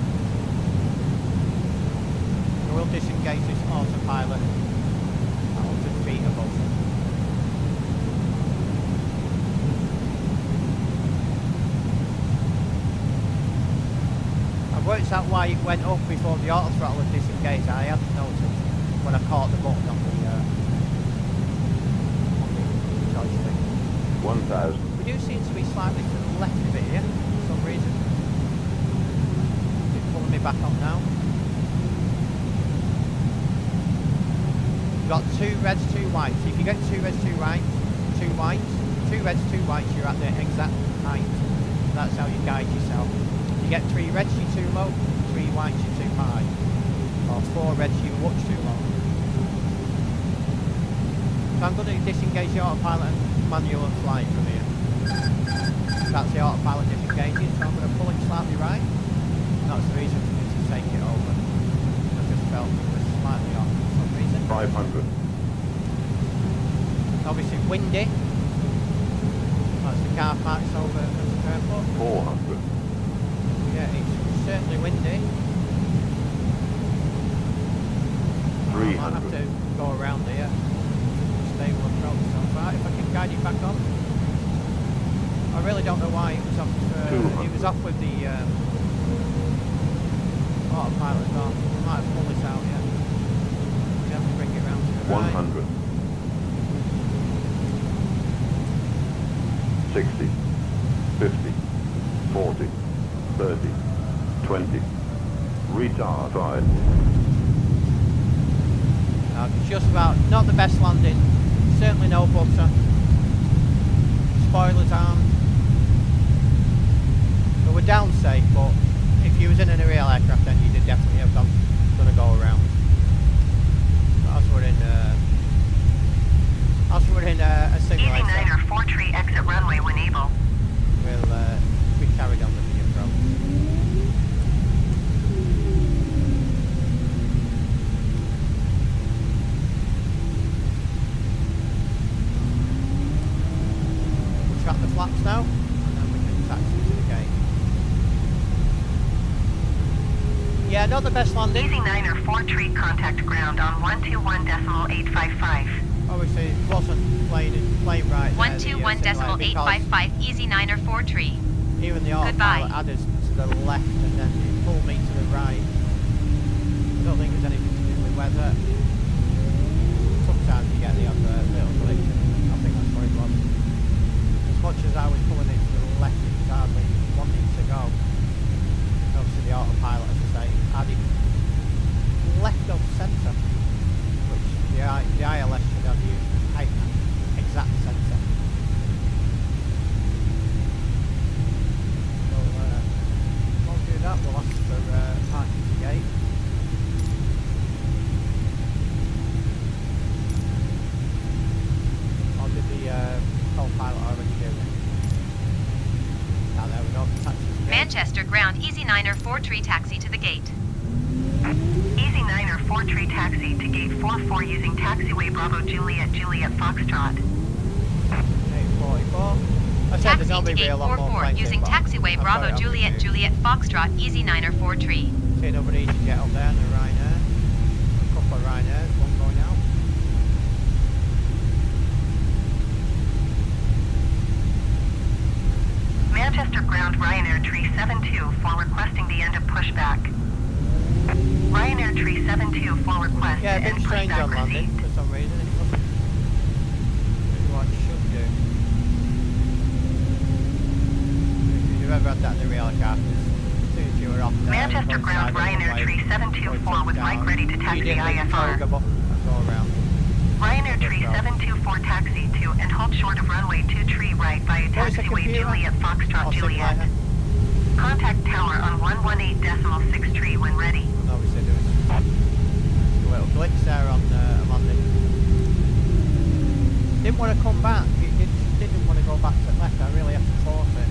So we'll disengage this autopilot at 100 feet above. Works out why it went up before the auto throttle had disengaged. I hadn't noticed when I caught the button on the joystick. 1,000. We do seem to be slightly to the left of it here for some reason. It's pulling me back on now. You've got 2 reds, 2 whites. If you get 2 reds, 2 whites, 2 whites, 2 reds, 2 whites, you're at the exact height. That's how you guide yourself. You get 3 reds, you're too low, 3 whites, you're too high, or 4 reds, you're much too low. So I'm going to disengage the autopilot and manual and fly from here. That's the autopilot disengaging, so I'm going to pull it slightly right. That's the reason for me to take it over. I just felt it was slightly off for some reason. 500. Obviously windy. That's the car parks over at the airport. 400. Yeah, it's certainly windy. I might have 300. to go around here. Stable approach so far. If I can guide it back on. I really don't know why it was off. It was off with the autopilot on. I might have pulled this out yet. We have to bring it round to the right. 100. 60. 50. 40. 30, 20, retard 5. Just about, not the best landing, certainly no butter, spoilers on. So we're down safe, but if you was in a real aircraft then you'd definitely have gone to go around. But as we're in a simulator. Easy 9 or 4 tree exit runway when able. We'll be carried on with the approach. We'll track the flaps now, and then we can taxi to the gate. Yeah, not the best landing. Easy 9 or 4 tree contact ground on 121.855. Obviously it wasn't playing right there. 121.855, easy 9 or 4 tree. Even the Goodbye. autopilot had us to the left and then it pulled me to the right. I don't think there's anything to do with weather. Sometimes you get the odd little glitch, and I think that's what it was. As much as I was pulling it to the left, it was hardly wanting to go. Obviously the autopilot, as I say, had it left of centre, which the ILS should have used exact centre. That will ask for parking to gate. Or did the co-pilot already do it? Ah, there we go. Taxi to gate. Manchester ground, easy 9 or 4 tree taxi to the gate. Easy 9 or 4 tree taxi to gate 44 using taxiway Bravo Juliet Juliet Foxtrot. 844. I said Taxi there's to only gate a lot more 44 planes using involved. taxiway I've got Bravo it on Juliet the Juliet Foxtrot, easy 9 or 4 tree. See nobody easy to get up there and a Ryanair. A couple of Ryanairs, one going out. Manchester ground Ryanair tree 72 for requesting the end of pushback. Ryanair tree 72 for request Yeah, a bit end strange pushback on landing received. for some reason. It wasn't really what it should do. If you've ever had that in the real car, as soon as you were off there, Manchester ground Ryanair tree 724 with mic ready to taxi IFR. Go around. Ryanair tree 724 taxi to and hold short of runway 2 tree right via What is the taxiway computer? Juliet Foxtrot Or Juliet. simulator? Contact tower on 118.6 tree when ready. And obviously there was a little glitch there on landing. Did didn't want to come back. It didn't want to go back to the left. I really have to force it.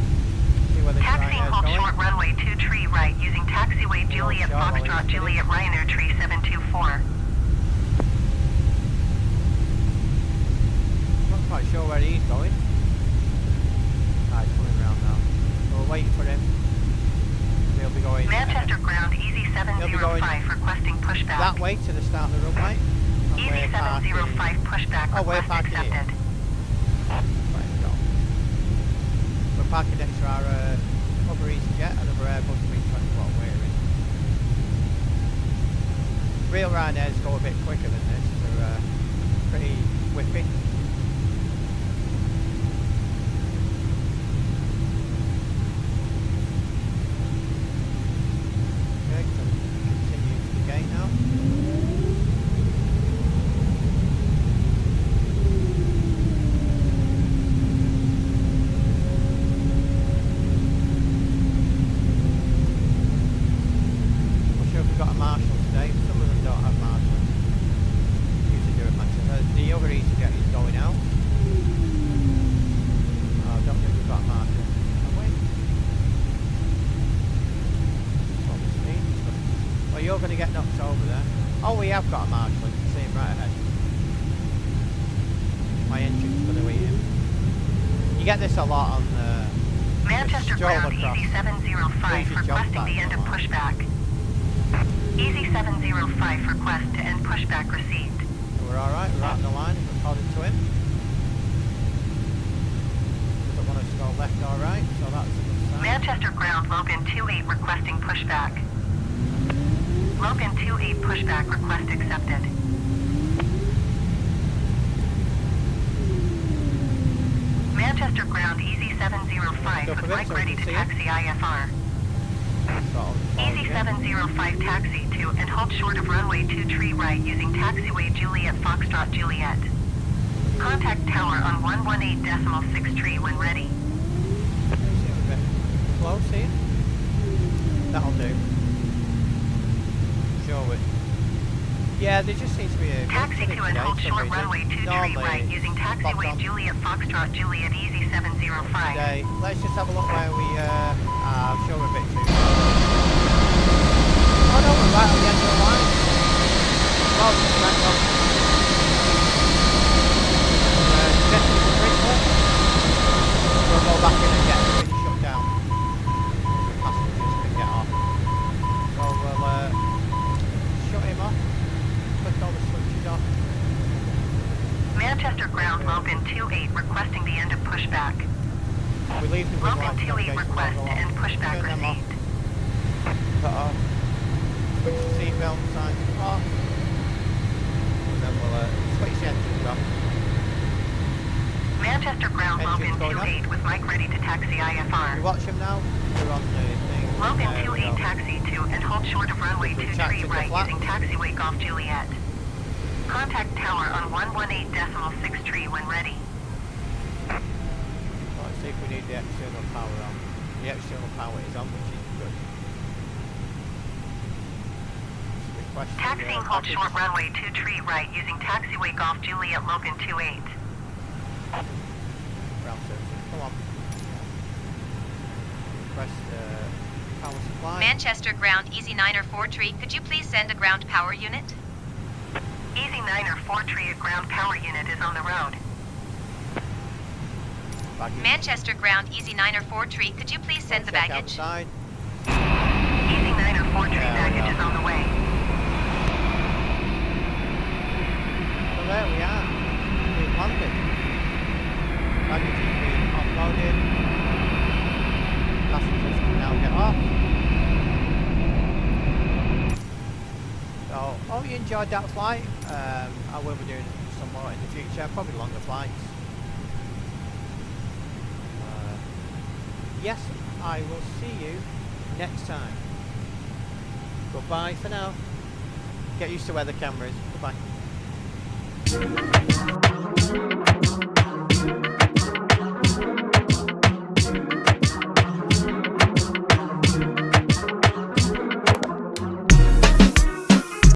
See where the Taxiing Ryanair's hold going. short runway 2 tree right using taxiway Juliet Foxtrot Juliet Ryanair tree 724. Not quite sure where he's going. Right, he's coming round now. So we're waiting for him. He'll be going Manchester ground Easy 705 requesting pushback. that way to the start of the runway. And Easy we're 705 parking- pushback Oh, we're request parking here. accepted. Right, we go. We're parking next to our other EasyJet, another Airbus 320 we're in. Real Ryanairs go a bit quicker than this. They're pretty whippy. Okay, so continue to the gate now. Not sure if we've got a marshal today. Some of them don't have marshals. Usually do it Manchester. The other EasyJet is going out. I don't think we've got a marshal. Have we? What was it? Well, you're going to get knocked over there. Oh, we have got a marshal. You can see him right ahead. My engine's going to eat him. You get this a lot on Manchester ground Easy 705 requesting the end of pushback. Easy 705 request to end pushback received. We're alright, we're out on the line, according to him. Doesn't want us to go left or right, so that's a good sign. Manchester ground Logan 28 requesting pushback. Logan 28 pushback request accepted. Manchester ground Easy 705 with mic ready to taxi IFR. Easy 705 taxi to and hold short of runway 2 tree right using taxiway Juliet Foxtrot Juliet. Contact tower on 118.6 tree when ready. Close here. That'll do. Show it. Yeah, there just seems to be a taxi to and hold short runway 2 tree right using taxiway Juliet Foxtrot Juliet Easy 705. Today. Let's just have a look where we show a bit too. Oh no, we're right on the end of the line. Well, right up. Get to the sprinkler. We'll go back in and get everything shut down. The passengers can get off. So we'll shut him off. Click all the switches off. Manchester ground Logan 28 requesting the end of pushback. We leave them with Logan 28 request to end pushback Turn them off. received. Cut off. Switch the seatbelt signs off. And then we'll switch the engines off. Manchester ground Engines Logan going 28 with mic ready to taxi We IFR. watch him now. We're on the thing. Logan There we 28 go. taxi to and hold short of runway 2 Taxi tree to right flat. using taxiway Golf Juliet. Contact tower on 118.6 tree when ready. Let's see if we need the external power on. The external power is on, which is good. Request the, Taxiing hold package. short runway 2 tree right using taxiway Golf Juliet Logan 28. Ground services. Come on. Request power supply. Manchester ground Easy 9 or 4 tree, could you please send a ground power unit? Easy 9 or 4 tree a ground power unit is on the road. Baggage. Manchester ground Easy 9 or 4 tree, could you please send the Check baggage? outside. Easy 9 or 4 tree There we baggage go. is on the way. So there we are. We've landed. Baggage is being offloaded. Passengers can now get off. So, hope you enjoyed that flight. I will be doing some more in the future, probably longer flights. Yes, I will see you next time. Goodbye for now. Get used to where the camera is. Goodbye.